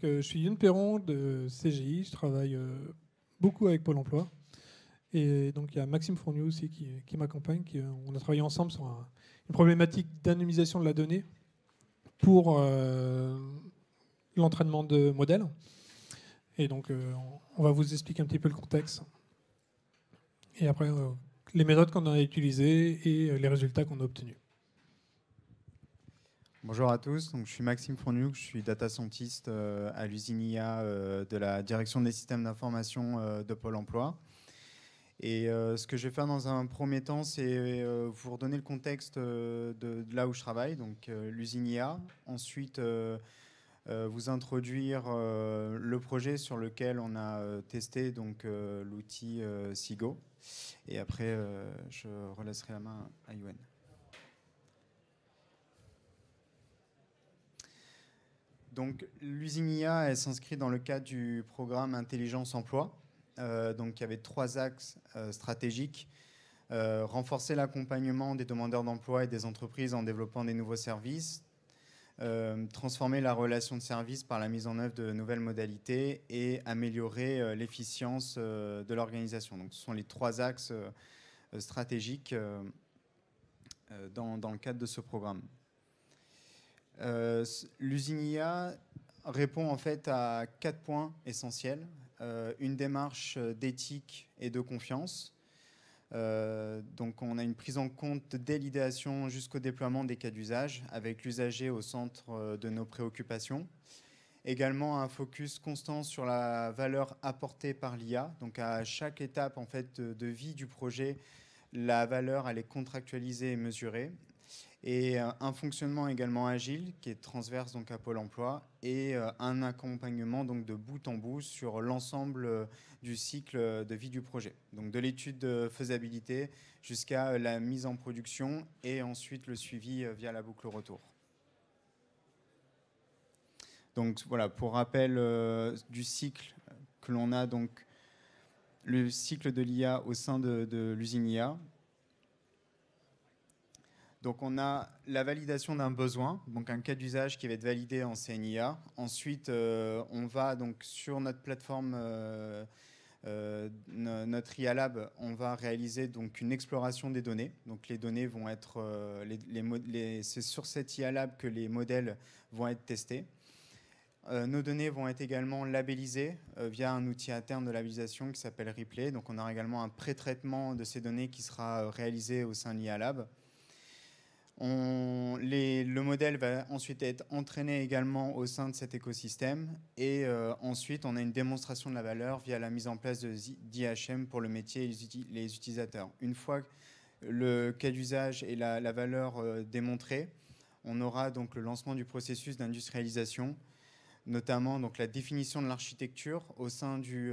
je suis Youn Perron de CGI, je travaille beaucoup avec Pôle emploi. Et donc, il y a Maxime Fournier aussi qui m'accompagne. On a travaillé ensemble sur une problématique d'anonymisation de la donnée pour l'entraînement de modèles. Et donc, on va vous expliquer un petit peu le contexte. Et après, les méthodes qu'on a utilisées et les résultats qu'on a obtenus. Bonjour à tous, donc, je suis Maxime Fournier, je suis data scientist à l'usine IA de la direction des systèmes d'information de Pôle emploi. Et ce que je vais faire dans un premier temps, c'est vous redonner le contexte de là où je travaille, donc l'usine IA. Ensuite, vous introduire le projet sur lequel on a testé l'outil Sigo. Et après, je relaisserai la main à Youn. Donc, l'usine IA, elle s'inscrit dans le cadre du programme Intelligence Emploi. Donc, il y avait 3 axes stratégiques. Renforcer l'accompagnement des demandeurs d'emploi et des entreprises en développant des nouveaux services. Transformer la relation de service par la mise en œuvre de nouvelles modalités et améliorer l'efficience de l'organisation. Donc, ce sont les 3 axes stratégiques dans le cadre de ce programme. L'usine IA répond en fait à 4 points essentiels. Une démarche d'éthique et de confiance. Donc on a une prise en compte dès l'idéation jusqu'au déploiement des cas d'usage, avec l'usager au centre de nos préoccupations. Également un focus constant sur la valeur apportée par l'IA. Donc à chaque étape en fait, de vie du projet, la valeur elle est contractualisée et mesurée. Et un fonctionnement également agile qui est transverse donc à Pôle emploi et un accompagnement donc de bout en bout sur l'ensemble du cycle de vie du projet. Donc de l'étude de faisabilité jusqu'à la mise en production et ensuite le suivi via la boucle retour. Donc voilà, pour rappel du cycle que l'on a, donc le cycle de l'IA au sein de l'usine IA. Donc on a la validation d'un besoin, donc un cas d'usage qui va être validé en CNIA. Ensuite, on va donc sur notre plateforme, notre IA Lab, on va réaliser donc une exploration des données. Donc les données vont être, c'est sur cette IA Lab que les modèles vont être testés. Nos données vont être également labellisées via un outil interne de labellisation qui s'appelle Replay. Donc on aura également un pré-traitement de ces données qui sera réalisé au sein de l'IA Lab. Le modèle va ensuite être entraîné également au sein de cet écosystème et ensuite on a une démonstration de la valeur via la mise en place d'IHM pour le métier et les utilisateurs. Une fois le cas d'usage et la valeur démontrée, on aura donc le lancement du processus d'industrialisation, notamment donc la définition de l'architecture au sein du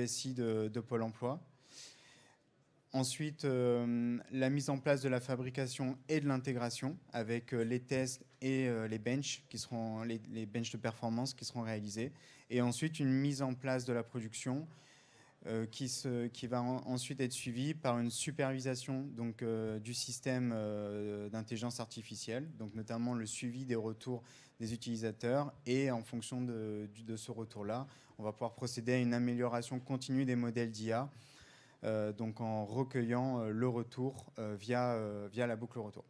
SI de Pôle emploi. Ensuite, la mise en place de la fabrication et de l'intégration avec les tests et les benches, qui seront les benches de performance qui seront réalisés. Et ensuite, une mise en place de la production qui va ensuite être suivie par une supervision donc, du système d'intelligence artificielle, donc notamment le suivi des retours des utilisateurs. Et en fonction de ce retour-là, on va pouvoir procéder à une amélioration continue des modèles d'IA, donc en recueillant le retour via la boucle retour.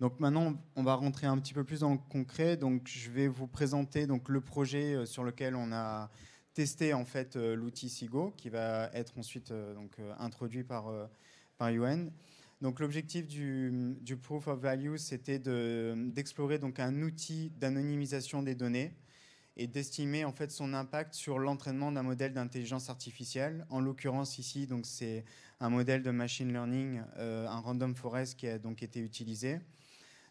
Donc maintenant, on va rentrer un petit peu plus dans le concret. Donc je vais vous présenter donc, le projet sur lequel on a testé en fait, l'outil Sigo, qui va être ensuite introduit par Youn. Donc l'objectif du Proof of Value, c'était d'explorer donc, un outil d'anonymisation des données et d'estimer en fait son impact sur l'entraînement d'un modèle d'intelligence artificielle. En l'occurrence ici, donc c'est un modèle de machine learning, un random forest qui a donc été utilisé.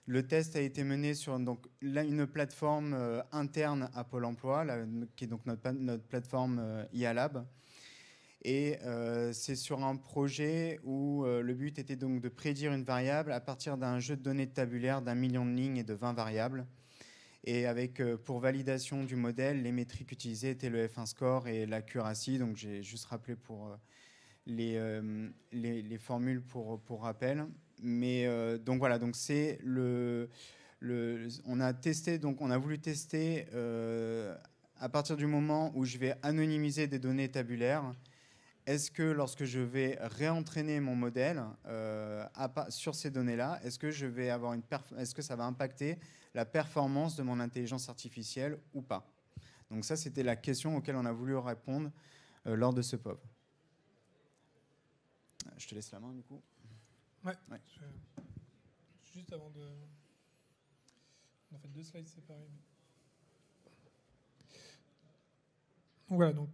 Le test a été mené sur donc, là, une plateforme interne à Pôle emploi, qui est donc notre plateforme IA Lab. Et c'est sur un projet où le but était donc de prédire une variable à partir d'un jeu de données tabulaire d'1 million de lignes et de 20 variables. Et avec, pour validation du modèle, les métriques utilisées étaient le F1 score et l'accuracy. Donc j'ai juste rappelé pour les formules pour rappel. Mais donc voilà, donc c'est on a testé, donc on a voulu tester à partir du moment où je vais anonymiser des données tabulaires. Est-ce que lorsque je vais réentraîner mon modèle sur ces données-là, est-ce que ça va impacter la performance de mon intelligence artificielle ou pas? Donc ça, c'était la question auquel on a voulu répondre lors de ce POV. Je te laisse la main, du coup. Ouais. Juste avant de... On a fait 2 slides séparés. Donc voilà, donc,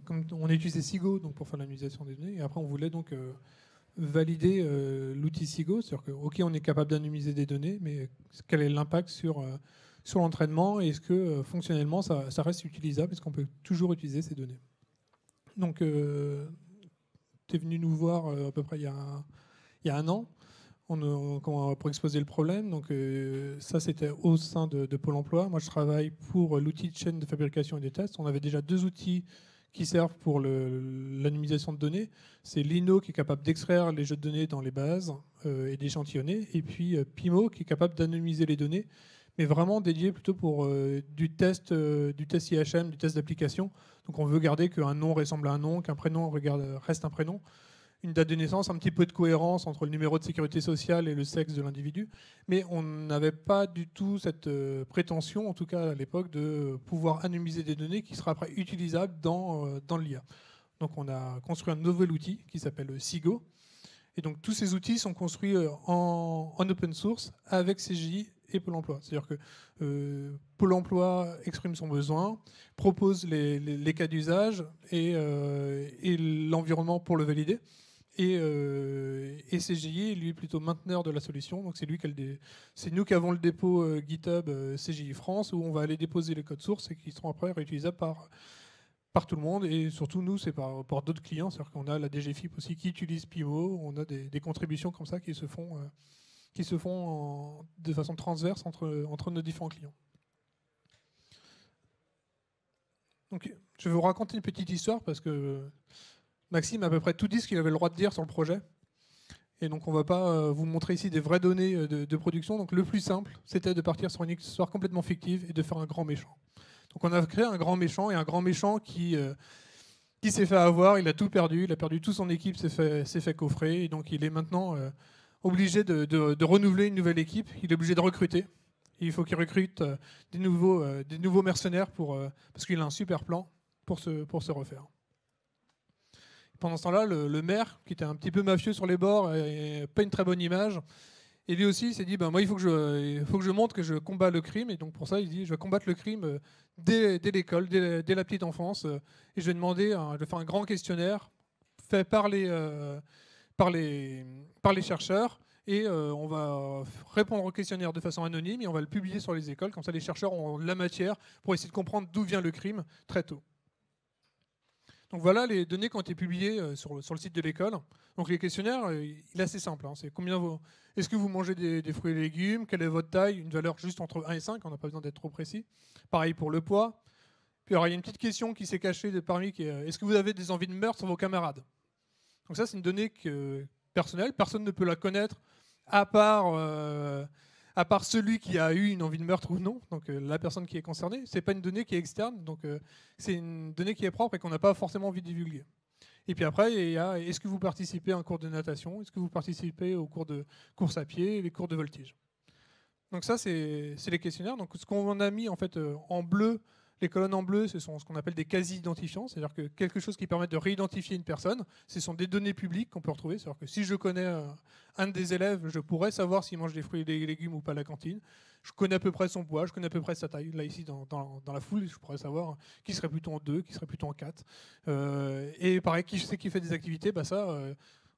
comme on a utilisé Sigo donc, pour faire l'anonymisation des données, et après on voulait donc valider l'outil Sigo, c'est-à-dire que, ok, on est capable d'anonymiser des données, mais quel est l'impact sur l'entraînement, et est-ce que fonctionnellement ça reste utilisable, est-ce qu'on peut toujours utiliser ces données? Donc, tu es venu nous voir à peu près il y a un an pour exposer le problème. Donc, ça, c'était au sein de Pôle emploi. Moi, je travaille pour l'outil de chaîne de fabrication et des tests. On avait déjà 2 outils qui servent pour l'anonymisation de données. C'est Lino, qui est capable d'extraire les jeux de données dans les bases et d'échantillonner. Et puis Pimo, qui est capable d'anonymiser les données, mais vraiment dédié plutôt pour du test IHM, du test d'application. Donc on veut garder qu'un nom ressemble à un nom, qu'un prénom reste un prénom. Une date de naissance, un petit peu de cohérence entre le numéro de sécurité sociale et le sexe de l'individu. Mais on n'avait pas du tout cette prétention, en tout cas à l'époque, de pouvoir anonymiser des données qui seraient après utilisables dans l'IA. Donc on a construit un nouvel outil qui s'appelle Sigo. Et donc tous ces outils sont construits en open source avec CGI et Pôle emploi. C'est-à-dire que Pôle emploi exprime son besoin, propose les cas d'usage et l'environnement pour le valider. Et CGI, lui, est plutôt mainteneur de la solution. Donc c'est nous qui avons le dépôt GitHub CGI France, où on va aller déposer les codes sources et qui seront après réutilisables par tout le monde. Et surtout, nous, c'est par d'autres clients. C'est-à-dire qu'on a la DGFIP aussi qui utilise Pimo. On a des contributions comme ça qui se font de façon transverse entre nos différents clients. Donc, je vais vous raconter une petite histoire parce que Maxime a à peu près tout dit ce qu'il avait le droit de dire sur le projet. Et donc, on ne va pas vous montrer ici des vraies données de production. Donc, le plus simple, c'était de partir sur une histoire complètement fictive et de faire un grand méchant. Donc, on a créé un grand méchant, et un grand méchant qui s'est fait avoir, il a tout perdu, il a perdu toute son équipe, s'est fait coffrer. Et donc, il est maintenant obligé de renouveler une nouvelle équipe. Il est obligé de recruter. Et il faut qu'il recrute des nouveaux mercenaires parce qu'il a un super plan pour se refaire. Pendant ce temps-là, le maire, qui était un petit peu mafieux sur les bords et pas une très bonne image, et lui aussi il s'est dit moi il faut que je montre que je combats le crime, et donc pour ça il dit je vais combattre le crime dès l'école, dès la petite enfance, et je vais je vais faire un grand questionnaire fait par les chercheurs, et on va répondre au questionnaire de façon anonyme et on va le publier sur les écoles, comme ça les chercheurs ont de la matière pour essayer de comprendre d'où vient le crime très tôt. Donc voilà les données qui ont été publiées sur le site de l'école. Donc les questionnaires, il est assez simple. C'est est-ce que vous mangez des fruits et légumes? Quelle est votre taille? Une valeur juste entre 1 et 5, on n'a pas besoin d'être trop précis. Pareil pour le poids. Puis alors, il y a une petite question qui s'est cachée parmi qui est est-ce que vous avez des envies de meurtre sur vos camarades? Donc ça, c'est une donnée personnelle. Personne ne peut la connaître à part celui qui a eu une envie de meurtre ou non, donc la personne qui est concernée. Ce n'est pas une donnée qui est externe, donc c'est une donnée qui est propre et qu'on n'a pas forcément envie de divulguer. Et puis après, il y a est-ce que vous participez à un cours de natation? Est-ce que vous participez aux cours de course à pied, les cours de voltige? Donc ça, c'est les questionnaires. Donc ce qu'on a mis en fait en bleu, les colonnes en bleu, ce sont ce qu'on appelle des quasi-identifiants, c'est-à-dire que quelque chose qui permet de réidentifier une personne. Ce sont des données publiques qu'on peut retrouver. C'est-à-dire que si je connais un des élèves, je pourrais savoir s'il mange des fruits et des légumes ou pas à la cantine. Je connais à peu près son poids, je connais à peu près sa taille. Là, ici, dans la foule, je pourrais savoir qui serait plutôt en 2, qui serait plutôt en 4. Et pareil, qui sait qui fait des activités,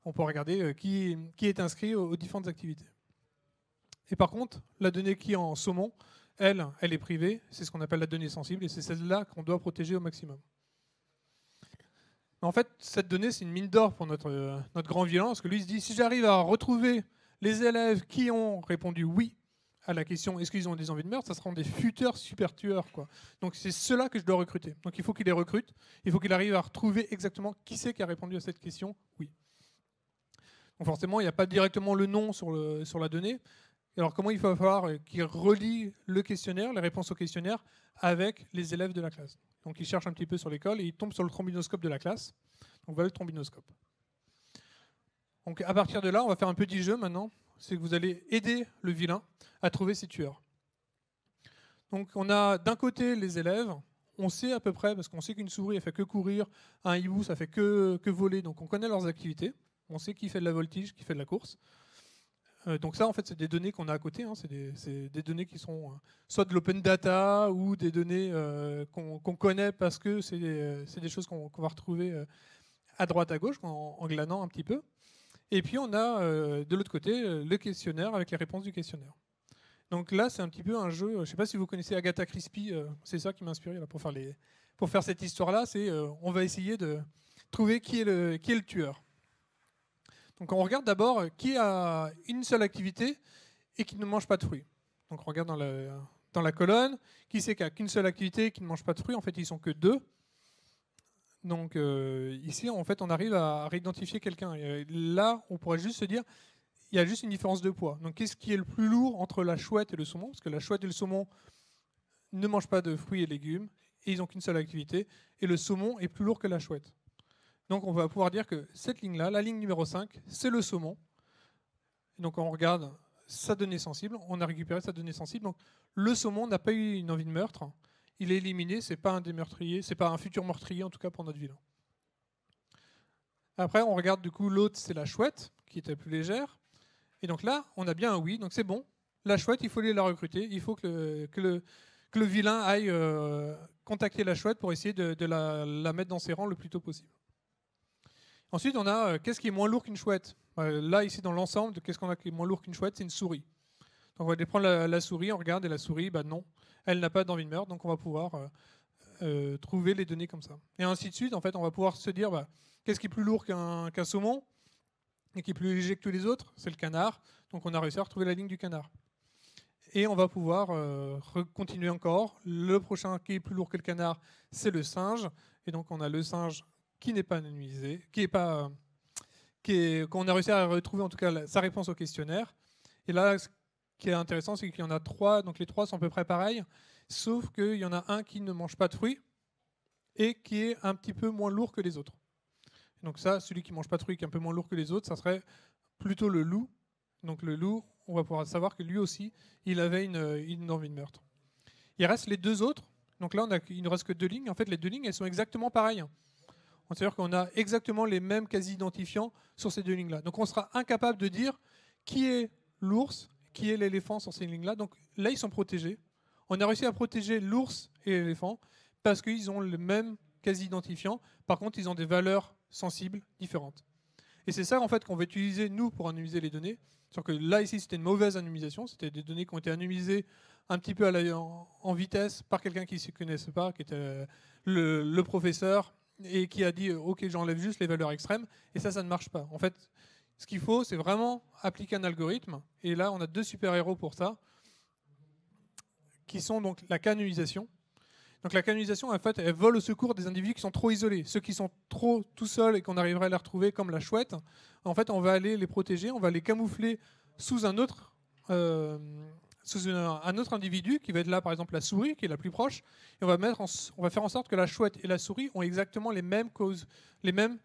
on peut regarder qui est inscrit aux différentes activités. Et par contre, la donnée qui est en saumon, elle est privée, c'est ce qu'on appelle la donnée sensible, et c'est celle-là qu'on doit protéger au maximum. En fait, cette donnée, c'est une mine d'or pour notre grand vilain, parce que lui, il se dit, si j'arrive à retrouver les élèves qui ont répondu oui à la question est-ce qu'ils ont des envies de meurtre, ça seront des futurs super tueurs, quoi. Donc c'est ceux-là que je dois recruter. Donc il faut qu'il les recrute, il faut qu'il arrive à retrouver exactement qui c'est qui a répondu à cette question oui. Donc forcément, il n'y a pas directement le nom sur la donnée. Et alors comment il va falloir qu'il relie le questionnaire, les réponses au questionnaire, avec les élèves de la classe. Donc il cherche un petit peu sur l'école et il tombe sur le trombinoscope de la classe. Donc voilà le trombinoscope. Donc à partir de là, on va faire un petit jeu maintenant. C'est que vous allez aider le vilain à trouver ses tueurs. Donc on a d'un côté les élèves. On sait à peu près, parce qu'on sait qu'une souris, elle fait que courir, un hibou, ça fait que voler. Donc on connaît leurs activités. On sait qui fait de la voltige, qui fait de la course. Donc ça, en fait, c'est des données qu'on a à côté. Hein. C'est des données qui sont soit de l'open data ou des données qu'on connaît parce que c'est des choses qu'on va retrouver à droite, à gauche, en glanant un petit peu. Et puis on a de l'autre côté le questionnaire avec les réponses du questionnaire. Donc là, c'est un petit peu un jeu. Je ne sais pas si vous connaissez Agatha Christie. C'est ça qui m'a inspiré là, pour faire cette histoire-là. C'est on va essayer de trouver qui est le tueur. Donc on regarde d'abord qui a une seule activité et qui ne mange pas de fruits. Donc on regarde dans la colonne, qui c'est qui a qu'une seule activité et qui ne mange pas de fruits. En fait, ils sont que 2. Donc ici, en fait, on arrive à réidentifier quelqu'un. Et là, on pourrait juste se dire, il y a juste une différence de poids. Donc qu'est-ce qui est le plus lourd entre la chouette et le saumon? Parce que la chouette et le saumon ne mangent pas de fruits et légumes et ils n'ont qu'une seule activité. Et le saumon est plus lourd que la chouette. Donc on va pouvoir dire que cette ligne-là, la ligne numéro 5, c'est le saumon. Et donc on regarde sa donnée sensible, on a récupéré sa donnée sensible. Donc le saumon n'a pas eu une envie de meurtre, il est éliminé, c'est pas un des meurtriers, c'est pas un futur meurtrier en tout cas pour notre vilain. Après on regarde du coup l'autre, c'est la chouette, qui était plus légère. Et donc là, on a bien un oui, donc c'est bon. La chouette, il faut aller la recruter, il faut que le vilain aille contacter la chouette pour essayer de la mettre dans ses rangs le plus tôt possible. Ensuite, on a qu'est-ce qui est moins lourd qu'une chouette. Là, ici, dans l'ensemble, qu'est-ce qu'on a qui est moins lourd qu'une chouette? C'est une souris. Donc, on va aller prendre la souris, on regarde, et la souris, non, elle n'a pas d'envie de meurtre, donc on va pouvoir trouver les données comme ça. Et ainsi de suite, en fait, on va pouvoir se dire, qu'est-ce qui est plus lourd qu'un saumon et qui est plus léger que tous les autres? C'est le canard. Donc, on a réussi à retrouver la ligne du canard. Et on va pouvoir continuer encore. Le prochain qui est plus lourd que le canard, c'est le singe. Et donc, on a le singe qui n'est pas anonymisé, qu'on a réussi à retrouver en tout cas sa réponse au questionnaire. Et là, ce qui est intéressant, c'est qu'il y en a 3, donc les 3 sont à peu près pareils, sauf qu'il y en a un qui ne mange pas de fruits et qui est un petit peu moins lourd que les autres. Donc ça, celui qui ne mange pas de fruits, qui est un peu moins lourd que les autres, ça serait plutôt le loup. Donc le loup, on va pouvoir savoir que lui aussi, il avait une envie de meurtre. Il reste les 2 autres. Donc là, il ne reste que 2 lignes. En fait, les 2 lignes, elles sont exactement pareilles. C'est-à-dire qu'on a exactement les mêmes quasi-identifiants sur ces 2 lignes-là. Donc on sera incapable de dire qui est l'ours, qui est l'éléphant sur ces lignes-là. Donc là, ils sont protégés. On a réussi à protéger l'ours et l'éléphant parce qu'ils ont le même quasi-identifiant. Par contre, ils ont des valeurs sensibles différentes. Et c'est ça en fait qu'on va utiliser, nous, pour anonymiser les données. Sauf que là, ici, c'était une mauvaise anonymisation. C'était des données qui ont été anonymisées un petit peu en vitesse par quelqu'un qui ne se connaissait pas, qui était le professeur, et qui a dit ok, j'enlève juste les valeurs extrêmes, et ça ne marche pas. En fait, ce qu'il faut, c'est vraiment appliquer un algorithme, et là on a 2 super-héros pour ça, qui sont donc la canalisation. Donc la canalisation, en fait, elle vole au secours des individus qui sont trop isolés, ceux qui sont trop tout seuls et qu'on arriverait à les retrouver comme la chouette. En fait, on va aller les protéger, on va les camoufler sous un autre individu qui va être là, par exemple la souris, qui est la plus proche, et on va faire en sorte que la chouette et la souris ont exactement les mêmes causes, les mêmes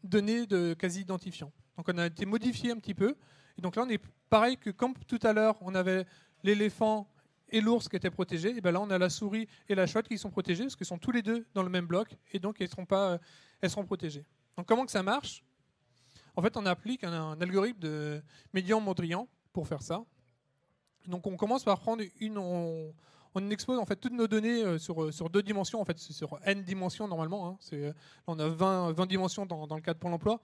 données de quasi-identifiants. Donc on a été modifié un petit peu, et donc là on est pareil que comme tout à l'heure, on avait l'éléphant et l'ours qui étaient protégés, et bien là on a la souris et la chouette qui sont protégées, parce qu'ils sont tous les 2 dans le même bloc, et donc elles seront protégées. Donc comment que ça marche? En fait, on applique un algorithme de Médian-Mondrian pour faire ça. Donc on commence par prendre on expose en fait toutes nos données sur 2 dimensions, en fait c'est sur n dimensions normalement. Hein. On a 20 dimensions dans le cas de Pôle emploi.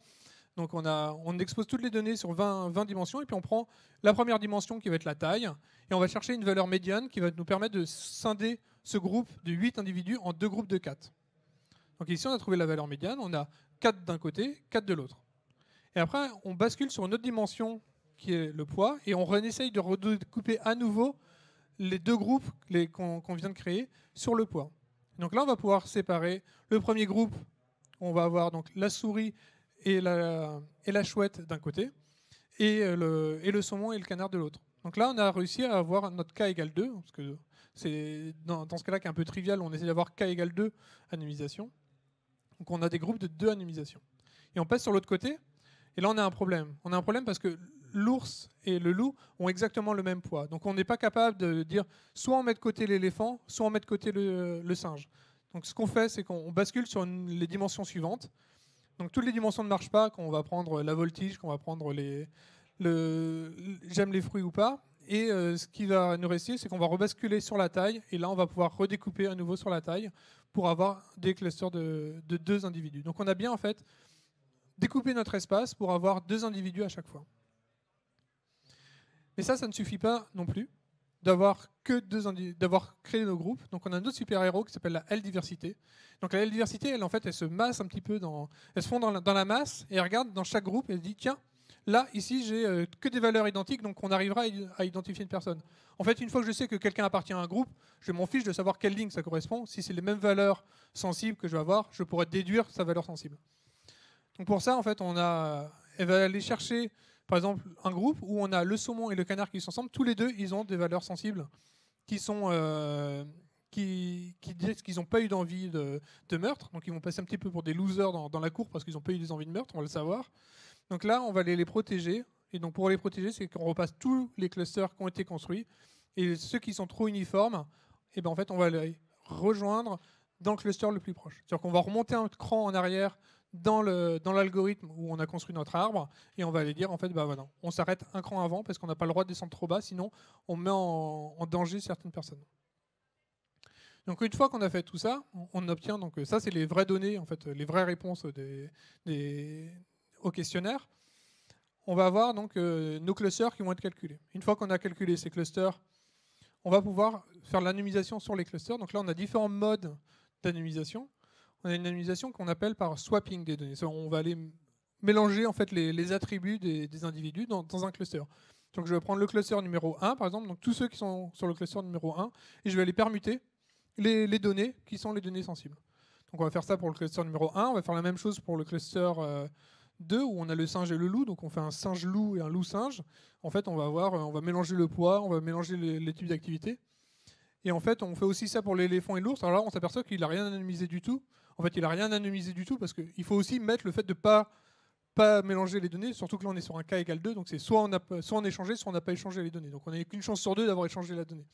Donc on expose toutes les données sur 20 dimensions, et puis on prend la première dimension qui va être la taille, et on va chercher une valeur médiane qui va nous permettre de scinder ce groupe de 8 individus en 2 groupes de 4. Donc ici on a trouvé la valeur médiane, on a 4 d'un côté, 4 de l'autre. Et après on bascule sur une autre dimension qui est le poids, et on essaye de redécouper à nouveau les 2 groupes qu'on vient de créer sur le poids. Donc là on va pouvoir séparer le premier groupe, on va avoir donc la souris et la chouette d'un côté, et le saumon et le canard de l'autre. Donc là, on a réussi à avoir notre k égale 2, parce que c'est dans ce cas-là qui est un peu trivial, on essaie d'avoir k égale 2 anonymisation. Donc on a des groupes de 2 anonymisations. Et on passe sur l'autre côté, et là on a un problème. On a un problème parce que l'ours et le loup ont exactement le même poids. Donc on n'est pas capable de dire soit on met de côté l'éléphant, soit on met de côté le singe. Donc ce qu'on fait, c'est qu'on bascule sur les dimensions suivantes. Donc toutes les dimensions ne marchent pas, qu'on va prendre la voltige, qu'on va prendre j'aime les fruits ou pas. Et ce qui va nous rester, c'est qu'on va rebasculer sur la taille, et là on va pouvoir redécouper à nouveau sur la taille pour avoir des clusters de 2 individus. Donc on a bien en fait découpé notre espace pour avoir 2 individus à chaque fois. Mais ça ne suffit pas non plus d'avoir créé nos groupes. Donc on a un autre super-héros qui s'appelle la L-diversité. Donc la L-diversité, elle en fait, elle se masse un petit peu, elle se fond dans la masse, et elle regarde dans chaque groupe et elle dit tiens, là, ici, j'ai que des valeurs identiques, donc on arrivera à identifier une personne. En fait, une fois que je sais que quelqu'un appartient à un groupe, je m'en fiche de savoir quelle ligne ça correspond. Si c'est les mêmes valeurs sensibles que je vais avoir, je pourrais déduire sa valeur sensible. Donc pour ça, en fait, elle va aller chercher, par exemple, un groupe où on a le saumon et le canard qui sont ensemble. Tous les deux, ils ont des valeurs sensibles qui disent qu'ils n'ont pas eu d'envie de meurtre. Donc ils vont passer un petit peu pour des losers dans la cour parce qu'ils n'ont pas eu des envies de meurtre, on va le savoir. Donc là, on va les protéger. Et donc pour les protéger, c'est qu'on repasse tous les clusters qui ont été construits. Et ceux qui sont trop uniformes, et ben en fait, on va les rejoindre dans le cluster le plus proche. C'est-à-dire qu'on va remonter un cran en arrière dans l'algorithme où on a construit notre arbre, et on va aller dire en fait, bah voilà, on s'arrête un cran avant parce qu'on n'a pas le droit de descendre trop bas, sinon on met en danger certaines personnes. Donc une fois qu'on a fait tout ça, on obtient, donc ça c'est les vraies données, en fait, les vraies réponses au questionnaire. On va avoir donc nos clusters qui vont être calculés. Une fois qu'on a calculé ces clusters, on va pouvoir faire l'anonymisation sur les clusters. Donc là, on a différents modes d'anonymisation. On a une anonymisation qu'on appelle par swapping des données. On va aller mélanger en fait les attributs des individus dans un cluster. Donc je vais prendre le cluster numéro 1, par exemple, donc tous ceux qui sont sur le cluster numéro 1, et je vais aller permuter les données qui sont les données sensibles. Donc on va faire ça pour le cluster numéro 1, on va faire la même chose pour le cluster 2, où on a le singe et le loup, donc on fait un singe-loup et un loup-singe. En fait, on va mélanger le poids, on va mélanger les types d'activité. Et en fait, on fait aussi ça pour l'éléphant et l'ours. Alors là, on s'aperçoit qu'il n'a rien anonymisé du tout. En fait, il n'a rien anonymisé du tout parce qu'il faut aussi mettre le fait de ne pas mélanger les données, surtout que là, on est sur un k égale 2, donc c'est soit on a échangé, soit on n'a pas échangé les données. Donc on n'a qu'une chance sur 2 d'avoir échangé la donnée.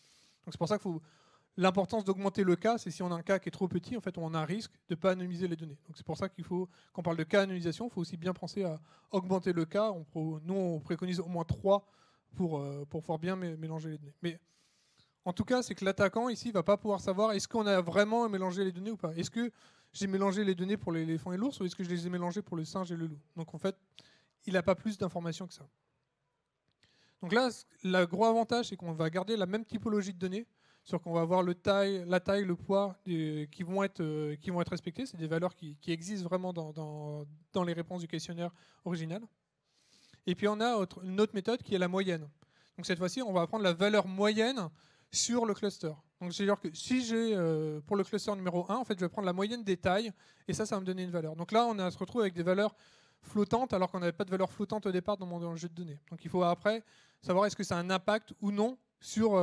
Donc c'est pour ça qu'il faut l'importance d'augmenter le K, c'est si on a un K qui est trop petit, en fait, on a un risque de ne pas anonymiser les données. Donc c'est pour ça qu'il faut, quand on parle de K anonymisation, il faut aussi bien penser à augmenter le K. Nous, on préconise au moins 3 pour pouvoir bien mélanger les données. Mais en tout cas, c'est que l'attaquant ici ne va pas pouvoir savoir est-ce qu'on a vraiment mélangé les données ou pas. Est-ce que j'ai mélangé les données pour l'éléphant et l'ours, ou est-ce que je les ai mélangées pour le singe et le loup. Donc en fait, il n'a pas plus d'informations que ça. Donc là, le gros avantage, c'est qu'on va garder la même typologie de données, sur qu'on va avoir la taille, le poids qui vont être respectés. C'est des valeurs qui existent vraiment dans les réponses du questionnaire original. Et puis on a une autre méthode qui est la moyenne. Donc cette fois-ci, on va prendre la valeur moyenne sur le cluster. Donc c'est-à-dire que si j'ai pour le cluster numéro 1, en fait, je vais prendre la moyenne des tailles, et ça va me donner une valeur. Donc là, on se retrouve avec des valeurs flottantes, alors qu'on n'avait pas de valeur flottante au départ dans le jeu de données. Donc il faut après savoir est-ce que ça a un impact ou non sur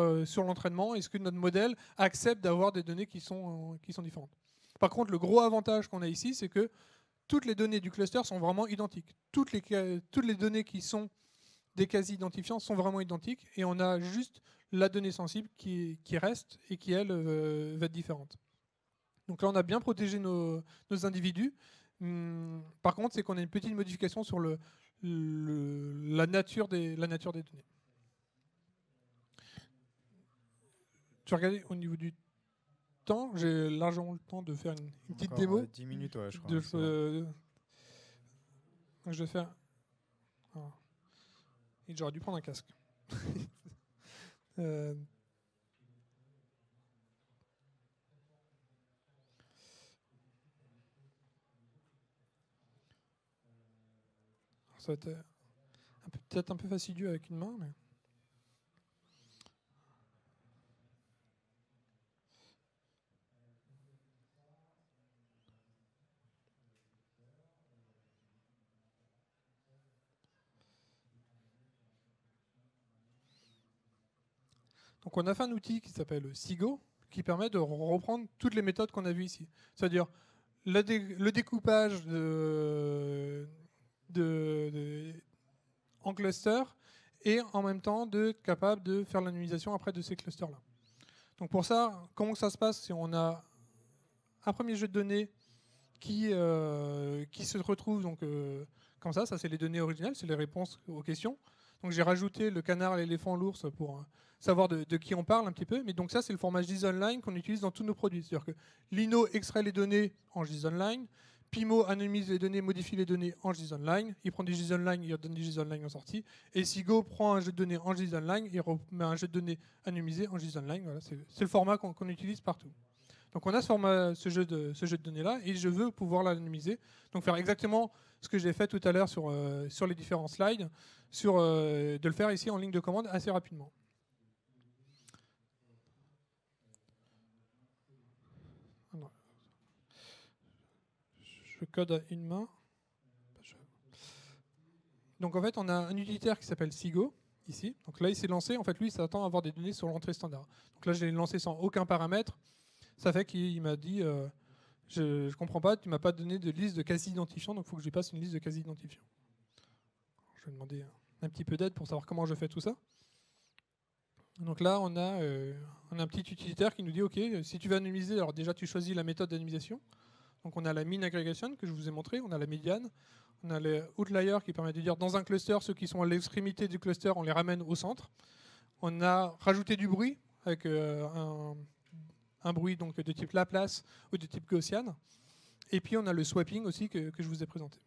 l'entraînement. Est-ce que notre modèle accepte d'avoir des données qui sont différentes. Par contre, le gros avantage qu'on a ici, c'est que toutes les données du cluster sont vraiment identiques. Toutes les données qui sont des quasi-identifiants sont vraiment identiques, et on a juste la donnée sensible qui reste et qui, elle, va être différente. Donc là, on a bien protégé nos individus. Par contre, c'est qu'on a une petite modification sur la nature des données. Tu regardais au niveau du temps, j'ai largement le temps de faire une petite démo. 10 minutes, ouais, je crois. Donc je vais faire... Et j'aurais dû prendre un casque. Ça va être peut-être un peu fastidieux avec une main, mais... Donc on a fait un outil qui s'appelle Sigo, qui permet de reprendre toutes les méthodes qu'on a vues ici. C'est-à-dire le découpage en clusters et en même temps d'être capable de faire l'anonymisation après de ces clusters-là. Donc pour ça, comment ça se passe? Si on a un premier jeu de données qui se retrouve donc, comme ça c'est les données originales, c'est les réponses aux questions. Donc j'ai rajouté le canard, l'éléphant, l'ours pour savoir de qui on parle un petit peu. Mais donc ça, c'est le format JSON-line qu'on utilise dans tous nos produits. C'est-à-dire que Lino extrait les données en JSON-line, Pimo anonymise les données, modifie les données en JSON-line, il prend des JSON-line, il redonne des JSON-line en sortie, et Sigo prend un jeu de données en JSON-line, il remet un jeu de données anonymisé en JSON-line. Voilà, c'est le format qu'on utilise partout. Donc on a ce jeu de données-là, et je veux pouvoir l'anonymiser. Donc faire exactement ce que j'ai fait tout à l'heure sur les différents slides, de le faire ici en ligne de commande assez rapidement. Alors, je code à une main. Donc en fait, on a un utilitaire qui s'appelle Sigo, ici. Donc là, il s'est lancé. En fait, lui, il s'attend à avoir des données sur l'entrée standard. Donc là, je l'ai lancé sans aucun paramètre. Ça fait qu'il m'a dit, je ne comprends pas, tu ne m'as pas donné de liste de quasi-identifiants, donc il faut que je lui passe une liste de quasi-identifiants. Je vais demander un petit peu d'aide pour savoir comment je fais tout ça. Donc là, on a un petit utilitaire qui nous dit, OK, si tu veux anonymiser, alors déjà, tu choisis la méthode d'anonymisation. Donc on a la mean aggregation que je vous ai montré, on a la médiane, on a les outliers qui permet de dire dans un cluster, ceux qui sont à l'extrémité du cluster, on les ramène au centre. On a rajouté du bruit avec un bruit donc de type Laplace ou de type Gaussian. Et puis on a le swapping aussi que je vous ai présenté.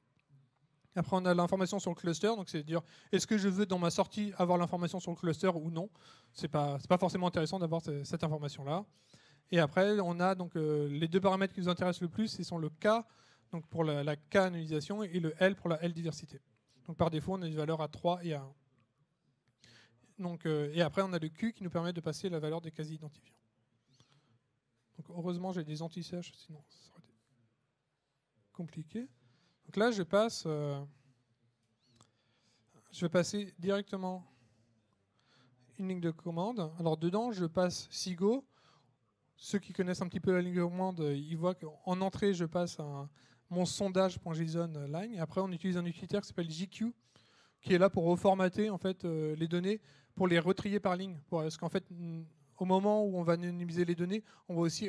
Après on a l'information sur le cluster, donc c'est dire est-ce que je veux dans ma sortie avoir l'information sur le cluster ou non. C'est pas forcément intéressant d'avoir cette information-là. Et après on a donc les deux paramètres qui nous intéressent le plus, ce sont le K, donc pour la K-anonymisation, et le L pour la L-diversité. Donc par défaut on a des valeurs à 3 et à 1. Donc, et après on a le Q qui nous permet de passer la valeur des quasi-identifiants. Donc heureusement j'ai des anti-sèches, sinon ça aurait été compliqué. Donc là je vais passer directement une ligne de commande. Alors dedans je passe Sigo. Ceux qui connaissent un petit peu la ligne de commande, ils voient qu'en entrée je passe mon sondage.json line. Et après on utilise un utilitaire qui s'appelle JQ, qui est là pour reformater en fait les données, pour les retrier par ligne. Parce qu'en fait, au moment où on va anonymiser les données, on va aussi,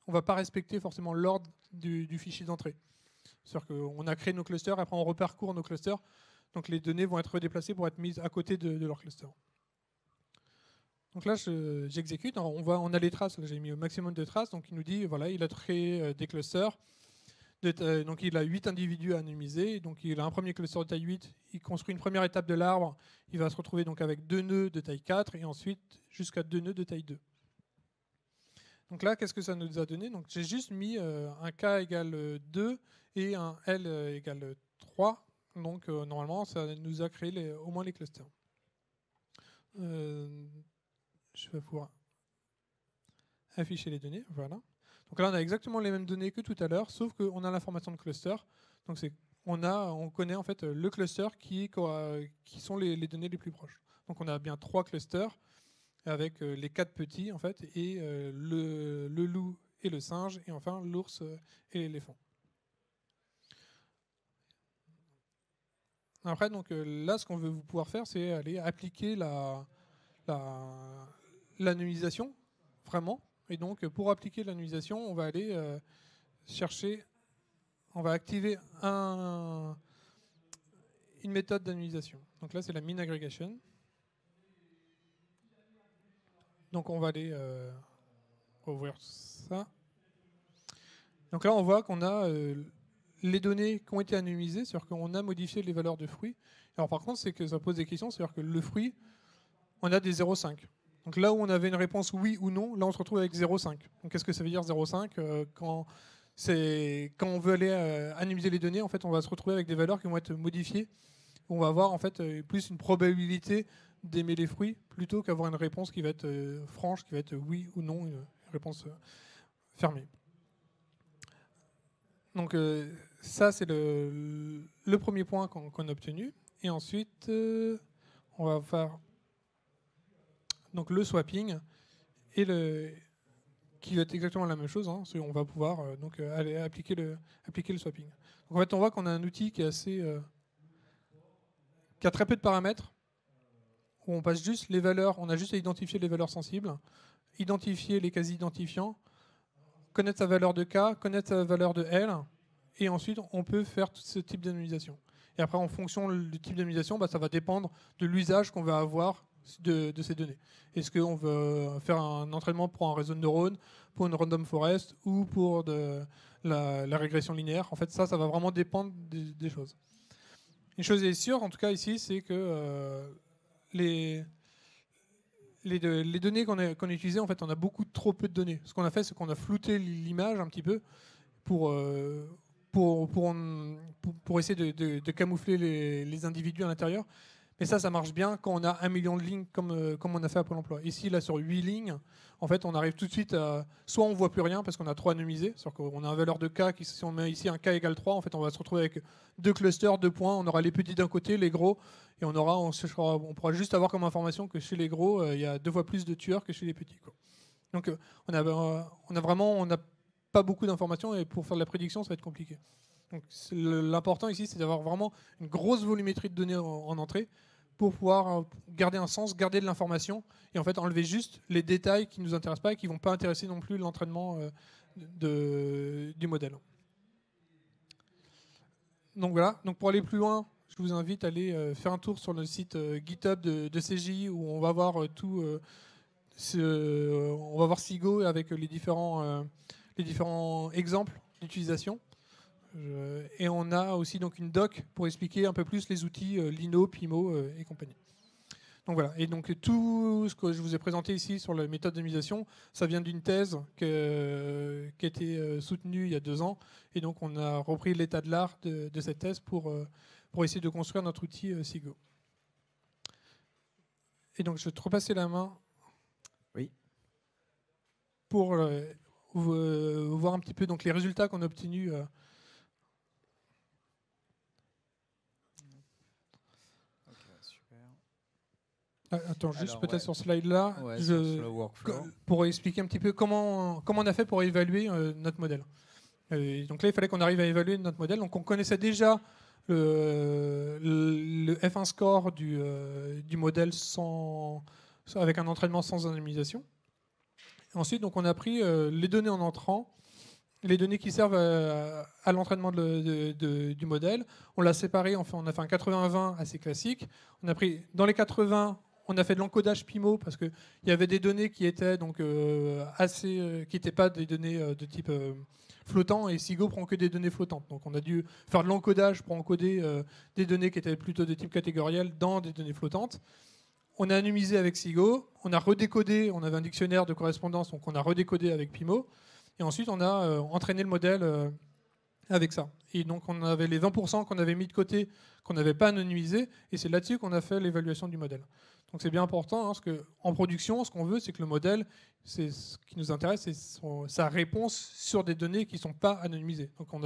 on va pas respecter forcément l'ordre du fichier d'entrée. C'est-à-dire qu'on a créé nos clusters, après on reparcourt nos clusters, donc les données vont être déplacées pour être mises à côté de leur cluster. Donc là, j'exécute. On a les traces. J'ai mis au maximum de traces. Donc il nous dit, voilà, il a créé des clusters. Donc il a 8 individus à anonymiser. Donc il a un premier cluster de taille 8. Il construit une première étape de l'arbre. Il va se retrouver donc avec 2 nœuds de taille 4 et ensuite jusqu'à 2 nœuds de taille 2. Donc là, qu'est-ce que ça nous a donné? Donc j'ai juste mis un K égale 2 et un L égale 3. Donc normalement, ça nous a créé au moins les clusters. Je vais pouvoir afficher les données. Voilà. Donc là, on a exactement les mêmes données que tout à l'heure, sauf qu'on a l'information de cluster. Donc on connaît en fait le cluster qui sont les données les plus proches. Donc on a bien 3 clusters avec les 4 petits en fait, et le loup et le singe, et enfin l'ours et l'éléphant. Après, donc là, ce qu'on veut pouvoir faire, c'est aller appliquer l'anonymisation, vraiment. Et donc, pour appliquer l'anonymisation, on va aller on va activer une méthode d'anonymisation. Donc là, c'est la mean aggregation. Donc, on va aller ouvrir ça. Donc là, on voit qu'on a les données qui ont été anonymisées, c'est-à-dire qu'on a modifié les valeurs de fruits. Alors par contre, c'est que ça pose des questions, c'est-à-dire que le fruit, on a des 0,5. Donc là où on avait une réponse oui ou non, là on se retrouve avec 0,5. Donc qu'est-ce que ça veut dire 0,5 quand on veut aller anonymiser les données, en fait, on va se retrouver avec des valeurs qui vont être modifiées. On va avoir en fait plus une probabilité d'aimer les fruits plutôt qu'avoir une réponse qui va être franche, qui va être oui ou non, une réponse fermée. Donc ça c'est le premier point qu'on a obtenu. Et ensuite on va faire donc le swapping et qui va être exactement la même chose. Hein, on va pouvoir aller appliquer le swapping. Donc en fait, on voit qu'on a un outil qui a très peu de paramètres, où on passe juste les valeurs, on a juste à identifier les valeurs sensibles, identifier les quasi-identifiants, connaître sa valeur de K, connaître sa valeur de L, et ensuite on peut faire tout ce type d'anonymisation. Et après, en fonction du type d'anonymisation, ça va dépendre de l'usage qu'on va avoir de ces données. Est-ce qu'on veut faire un entraînement pour un réseau de neurones, pour une random forest ou pour la régression linéaire? En fait, ça va vraiment dépendre des choses. Une chose est sûre, en tout cas ici, c'est que les données qu'on a utilisées, en fait, on a beaucoup trop peu de données. Ce qu'on a fait, c'est qu'on a flouté l'image un petit peu pour essayer de camoufler les individus à l'intérieur. Mais ça marche bien quand on a 1 million de lignes comme on a fait à Pôle emploi. Ici, là, sur 8 lignes, en fait, on arrive tout de suite à... Soit on ne voit plus rien parce qu'on a trop anonymisé, c'est-à-dire qu'on a une valeur de K, si on met ici un K égale 3, en fait, on va se retrouver avec 2 clusters, 2 points, on aura les petits d'un côté, les gros, et on pourra juste avoir comme information que chez les gros, il y a 2 fois plus de tueurs que chez les petits, quoi. Donc on n'a pas beaucoup d'informations, et pour faire de la prédiction, ça va être compliqué. Donc l'important ici, c'est d'avoir vraiment une grosse volumétrie de données en entrée pour pouvoir garder un sens, garder de l'information, et en fait enlever juste les détails qui ne nous intéressent pas et qui ne vont pas intéresser non plus l'entraînement du modèle. Donc voilà, donc pour aller plus loin, je vous invite à aller faire un tour sur le site GitHub de CGI, où on va voir on va voir Sigo avec les différents exemples d'utilisation. Et on a aussi donc une doc pour expliquer un peu plus les outils Lino, Pimo et compagnie. Donc voilà. Et donc tout ce que je vous ai présenté ici sur la méthode d'optimisation, ça vient d'une thèse qui a été soutenue il y a 2 ans. Et donc on a repris l'état de l'art de cette thèse pour essayer de construire notre outil Sigo. Et donc je vais te repasser la main. Oui. Pour voir un petit peu donc les résultats qu'on a obtenus. Attends, juste peut-être sur ce slide-là, pour expliquer un petit peu comment on a fait pour évaluer notre modèle. Donc là, il fallait qu'on arrive à évaluer notre modèle. Donc on connaissait déjà le F1 score du modèle avec un entraînement sans anonymisation. Ensuite, donc, on a pris les données en entrant, les données qui servent à l'entraînement du modèle. On l'a séparé, enfin, on a fait un 80-20 assez classique. On a pris dans les 80, on a fait de l'encodage PIMO parce qu'il y avait des données qui étaient donc qui n'étaient pas des données de type flottant, et Sigo prend que des données flottantes. Donc on a dû faire de l'encodage pour encoder des données qui étaient plutôt de type catégoriel dans des données flottantes. On a anonymisé avec Sigo, on a redécodé, on avait un dictionnaire de correspondance, donc on a redécodé avec Pimo, et ensuite on a entraîné le modèle avec ça. Et donc on avait les 20% qu'on avait mis de côté, qu'on n'avait pas anonymisé, et c'est là-dessus qu'on a fait l'évaluation du modèle. Donc c'est bien important, parce qu'en production, ce qu'on veut, c'est que le modèle, c'est ce qui nous intéresse, c'est sa réponse sur des données qui ne sont pas anonymisées. Donc on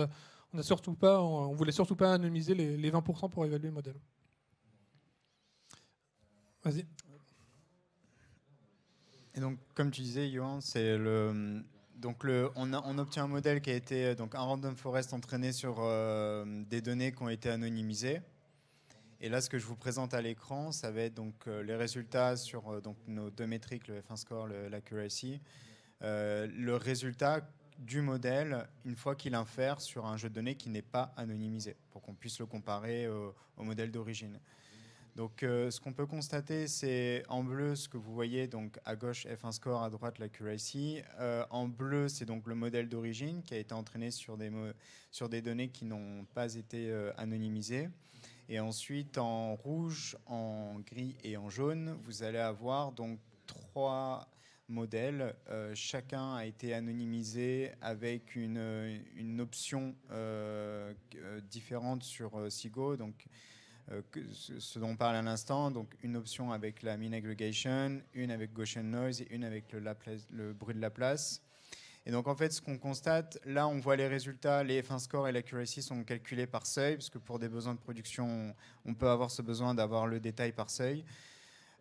voulait surtout pas anonymiser les 20% pour évaluer le modèle. Vas-y. Et donc, comme tu disais, Johan, on obtient un modèle qui a été donc un random forest entraîné sur des données qui ont été anonymisées. Et là, ce que je vous présente à l'écran, ça va être donc les résultats sur donc nos 2 métriques, le F1 score, l'accuracy, le résultat du modèle une fois qu'il infère sur un jeu de données qui n'est pas anonymisé, pour qu'on puisse le comparer au modèle d'origine. Donc, ce qu'on peut constater, c'est en bleu ce que vous voyez, donc à gauche F1 score, à droite l'accuracy. En bleu, c'est donc le modèle d'origine qui a été entraîné sur des données qui n'ont pas été anonymisées. Et ensuite, en rouge, en gris et en jaune, vous allez avoir donc 3 modèles. Chacun a été anonymisé avec une option différente sur Sigo. Donc, ce dont on parle à l'instant, donc une option avec la mean aggregation, une avec Gaussian noise et une avec le bruit de Laplace. Et donc en fait, ce qu'on constate, là on voit les résultats, les F1 score et l'accuracy sont calculés par seuil, parce que pour des besoins de production, on peut avoir ce besoin d'avoir le détail par seuil.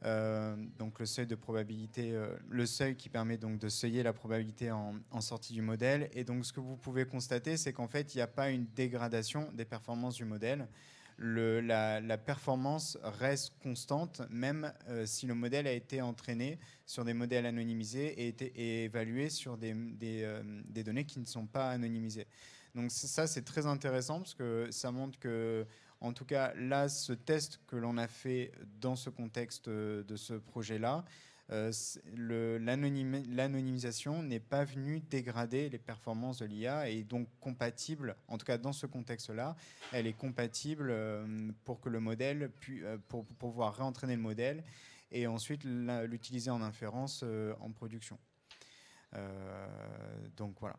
Donc le seuil de probabilité, le seuil qui permet donc de seuiller la probabilité en sortie du modèle. Et donc ce que vous pouvez constater, c'est qu'en fait, il n'y a pas une dégradation des performances du modèle. La performance reste constante, même si le modèle a été entraîné sur des modèles anonymisés et évalué sur des données qui ne sont pas anonymisées. Donc ça, c'est très intéressant parce que ça montre que, en tout cas, là, ce test que l'on a fait dans ce contexte de ce projet-là, l'anonymisation n'est pas venue dégrader les performances de l'IA et est donc compatible, en tout cas dans ce contexte-là, elle est compatible pour que le modèle, pour pouvoir réentraîner le modèle et ensuite l'utiliser en inférence en production. Donc voilà.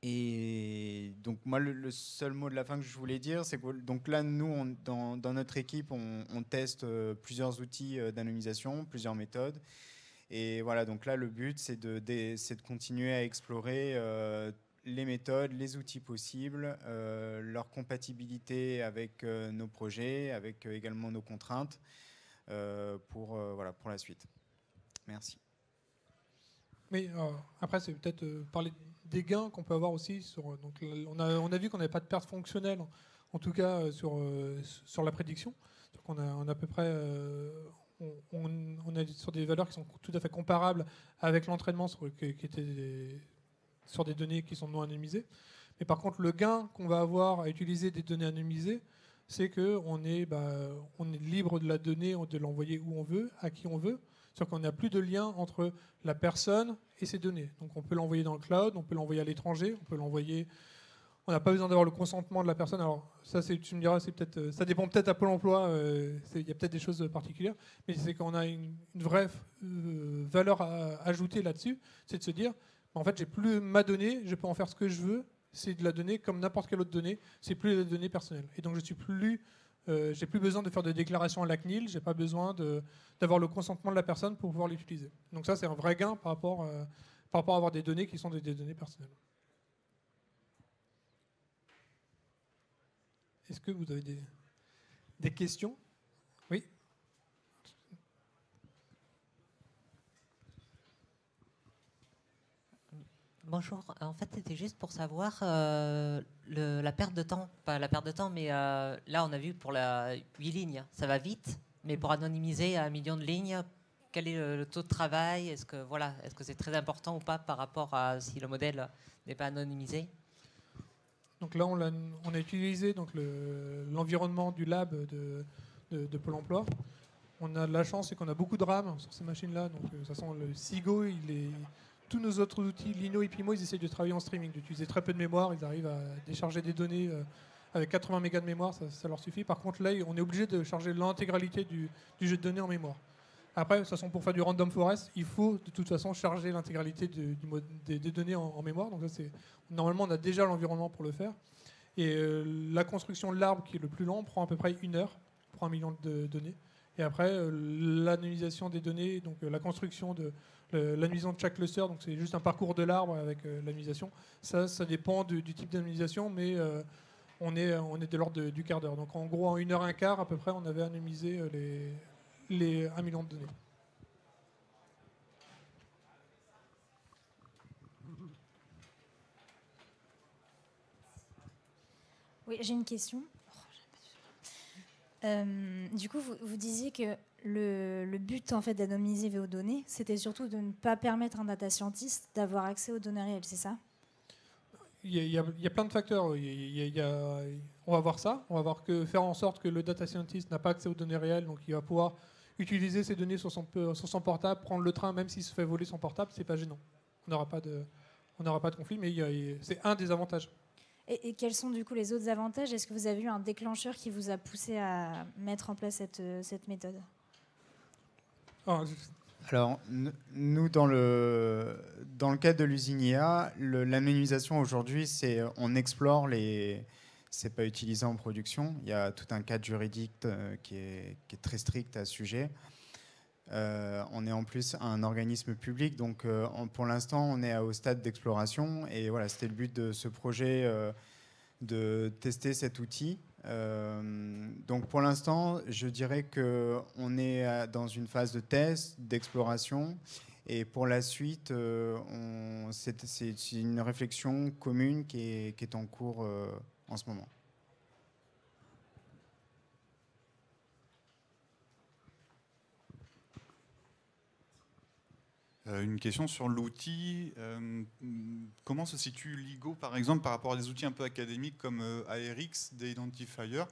Et donc moi, le seul mot de la fin que je voulais dire, c'est que donc là, nous, dans notre équipe, on teste plusieurs outils d'anonymisation, plusieurs méthodes. Et voilà, donc là, le but, c'est de continuer à explorer les méthodes, les outils possibles, leur compatibilité avec nos projets, avec également nos contraintes pour la suite. Merci. Mais après, c'est peut-être parler des gains qu'on peut avoir aussi. Donc, on a vu qu'on n'avait pas de perte fonctionnelle, en tout cas sur la prédiction. Donc on a à peu près, on est sur des valeurs qui sont tout à fait comparables avec l'entraînement qui était sur des données qui sont non anonymisées. Mais par contre, le gain qu'on va avoir à utiliser des données anonymisées, c'est qu'on est libre de la donnée, de l'envoyer où on veut, à qui on veut. C'est-à-dire qu'on n'a plus de lien entre la personne et ses données. Donc on peut l'envoyer dans le cloud, on peut l'envoyer à l'étranger, on peut l'envoyer. On n'a pas besoin d'avoir le consentement de la personne. Alors ça, tu me diras, ça dépend peut-être à Pôle Emploi. Il y a peut-être des choses particulières, mais c'est qu'on a une vraie valeur à ajouter là-dessus, c'est de se dire, en fait, j'ai plus ma donnée, je peux en faire ce que je veux. C'est de la donnée comme n'importe quelle autre donnée. C'est plus de la donnée personnelle. Et donc je suis plus j'ai plus besoin de faire de déclaration à la CNIL, j'ai pas besoin d'avoir le consentement de la personne pour pouvoir l'utiliser. Donc ça, c'est un vrai gain par rapport à avoir des données qui sont des données personnelles. Est-ce que vous avez des questions? Oui. Bonjour, en fait c'était juste pour savoir la perte de temps, pas la perte de temps, mais là on a vu pour 8 lignes, ça va vite, mais pour anonymiser à 1 million de lignes, quel est le taux de travail? Est-ce que c'est très important ou pas par rapport à si le modèle n'est pas anonymisé? Donc là on a utilisé l'environnement du lab de Pôle Emploi. On a de la chance, c'est qu'on a beaucoup de RAM sur ces machines-là. Donc de toute façon le SIGO, tous nos autres outils, Lino et Pimo, ils essayent de travailler en streaming, d'utiliser très peu de mémoire. Ils arrivent à décharger des données avec 80 mégas de mémoire, ça leur suffit. Par contre, là, on est obligé de charger l'intégralité du jeu de données en mémoire. Après, de toute façon, pour faire du random forest, il faut de toute façon charger l'intégralité des données en mémoire. Donc ça, normalement, on a déjà l'environnement pour le faire. Et la construction de l'arbre, qui est le plus lent, prend à peu près 1 heure pour 1 million de données. Et après, l'anonymisation des données, donc la construction de l'anonymisation de chaque cluster, donc c'est juste un parcours de l'arbre avec l'anonymisation. Ça dépend du type d'anonymisation, mais on est de l'ordre du quart d'heure. Donc en gros, en 1 heure, un quart, à peu près, on avait anonymisé les 1 million de données. Oui, j'ai une question. Du coup, vous disiez que le but en fait d'anonymiser vos données, c'était surtout de ne pas permettre à un data scientist d'avoir accès aux données réelles, c'est ça? Il y a plein de facteurs. On va voir ça. On va voir faire en sorte que le data scientist n'a pas accès aux données réelles, donc il va pouvoir utiliser ces données sur son portable, prendre le train, même s'il se fait voler son portable, c'est pas gênant. On n'aura pas de conflit, mais c'est un des avantages. Et quels sont du coup les autres avantages? Est-ce que vous avez eu un déclencheur qui vous a poussé à mettre en place cette méthode? Alors, nous, dans le cadre de l'usine IA, l'anonymisation aujourd'hui, c'est on explore c'est pas utilisé en production. Il y a tout un cadre juridique qui est très strict à ce sujet. On est en plus un organisme public, donc pour l'instant, on est au stade d'exploration. Et voilà, c'était le but de ce projet, de tester cet outil Donc pour l'instant, je dirais qu'on est dans une phase de test, d'exploration. Et pour la suite, c'est une réflexion commune qui est en cours en ce moment. Une question sur l'outil. Comment se situe LIGO, par exemple, par rapport à des outils un peu académiques comme ARX, d'Identifier,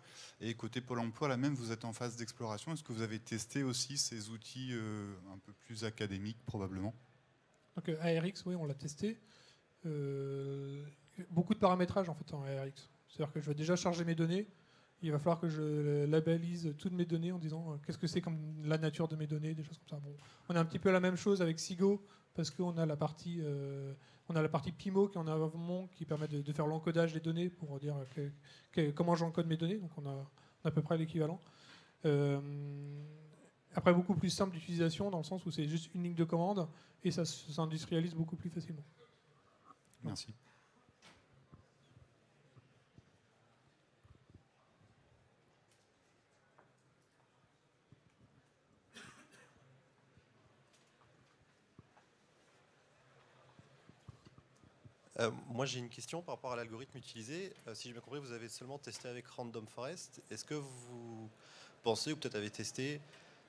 et côté Pôle emploi, là même, vous êtes en phase d'exploration. Est-ce que vous avez testé aussi ces outils un peu plus académiques, probablement? Donc ARX, oui, on l'a testé. Beaucoup de paramétrage en fait en ARX. C'est-à-dire que je vais déjà charger mes données. Il va falloir que je labellise toutes mes données en disant qu'est-ce que c'est comme la nature de mes données, des choses comme ça. Bon, on a un petit peu la même chose avec SIGO parce qu'on a la partie PIMO qui est en amont qui permet de faire l'encodage des données pour dire comment j'encode mes données. Donc on a à peu près l'équivalent. Après, beaucoup plus simple d'utilisation dans le sens où c'est juste une ligne de commande et ça s'industrialise beaucoup plus facilement. Merci. Moi, j'ai une question par rapport à l'algorithme utilisé. Si j'ai bien compris, vous avez seulement testé avec Random Forest. Est-ce que vous pensez, ou peut-être avez testé,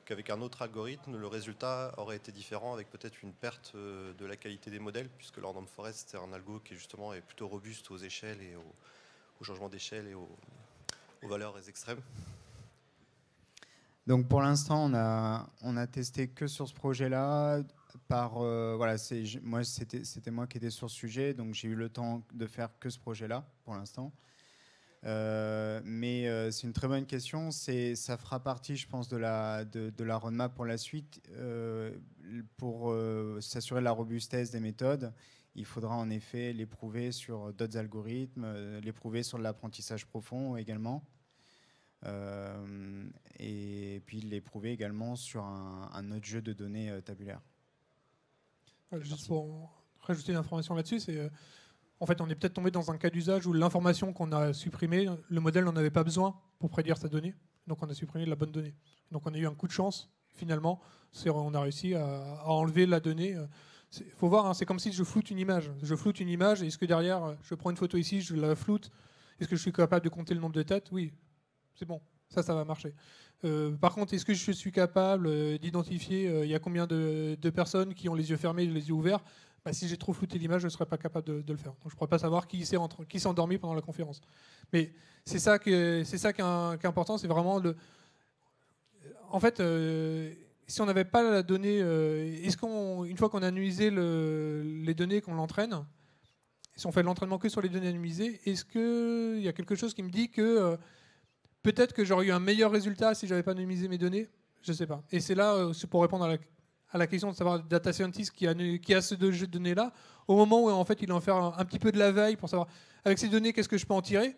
qu'avec un autre algorithme, le résultat aurait été différent, avec peut-être une perte de la qualité des modèles, puisque le Random Forest, c'est un algo qui justement est plutôt robuste aux échelles et au changement d'échelle et aux valeurs extrêmes? Donc pour l'instant, on a testé que sur ce projet-là. Voilà, c'était moi qui étais sur ce sujet, donc j'ai eu le temps de faire que ce projet-là pour l'instant. Mais c'est une très bonne question. Ça fera partie, je pense, de la roadmap pour la suite. Pour s'assurer de la robustesse des méthodes, il faudra en effet l'éprouver sur d'autres algorithmes, l'éprouver sur de l'apprentissage profond également. Et puis l'éprouver également sur un autre jeu de données tabulaires. Juste pour rajouter une information là-dessus, c'est en fait on est peut-être tombé dans un cas d'usage où l'information qu'on a supprimée, le modèle n'en avait pas besoin pour prédire sa donnée, donc on a supprimé la bonne donnée. Donc on a eu un coup de chance finalement, on a réussi à enlever la donnée. Il faut voir, hein, c'est comme si je floute une image. Je floute une image et est-ce que derrière, je prends une photo ici, je la floute, est-ce que je suis capable de compter le nombre de têtes? Oui, c'est bon, ça va marcher. Par contre, est-ce que je suis capable d'identifier il y a combien de personnes qui ont les yeux fermés et les yeux ouverts? Si j'ai trop flouté l'image, je ne serais pas capable de le faire. Donc je ne pourrais pas savoir qui s'est endormi pendant la conférence. Mais c'est ça qui est important, c'est vraiment en fait, si on n'avait pas la donnée, une fois qu'on a anonymisé les données, qu'on l'entraîne, si on fait de l'entraînement que sur les données anonymisées, est-ce qu'il y a quelque chose qui me dit que peut-être que j'aurais eu un meilleur résultat si j'avais pas anonymisé mes données? Je ne sais pas. Et c'est là, c'est pour répondre à la question de savoir data scientist qui a ce jeu de données-là, au moment où en fait il va en faire un petit peu de la veille pour savoir avec ces données qu'est-ce que je peux en tirer,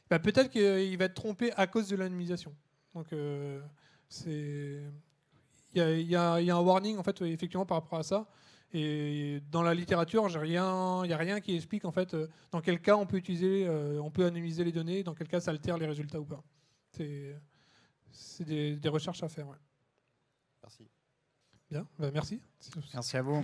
peut-être qu'il va être trompé à cause de l'anonymisation. Donc il y a un warning en fait effectivement par rapport à ça. Et dans la littérature, il n'y a rien qui explique en fait dans quel cas on peut anonymiser les données, dans quel cas ça altère les résultats ou pas. C'est des recherches à faire. Ouais. Merci. Bien, merci. Merci à vous.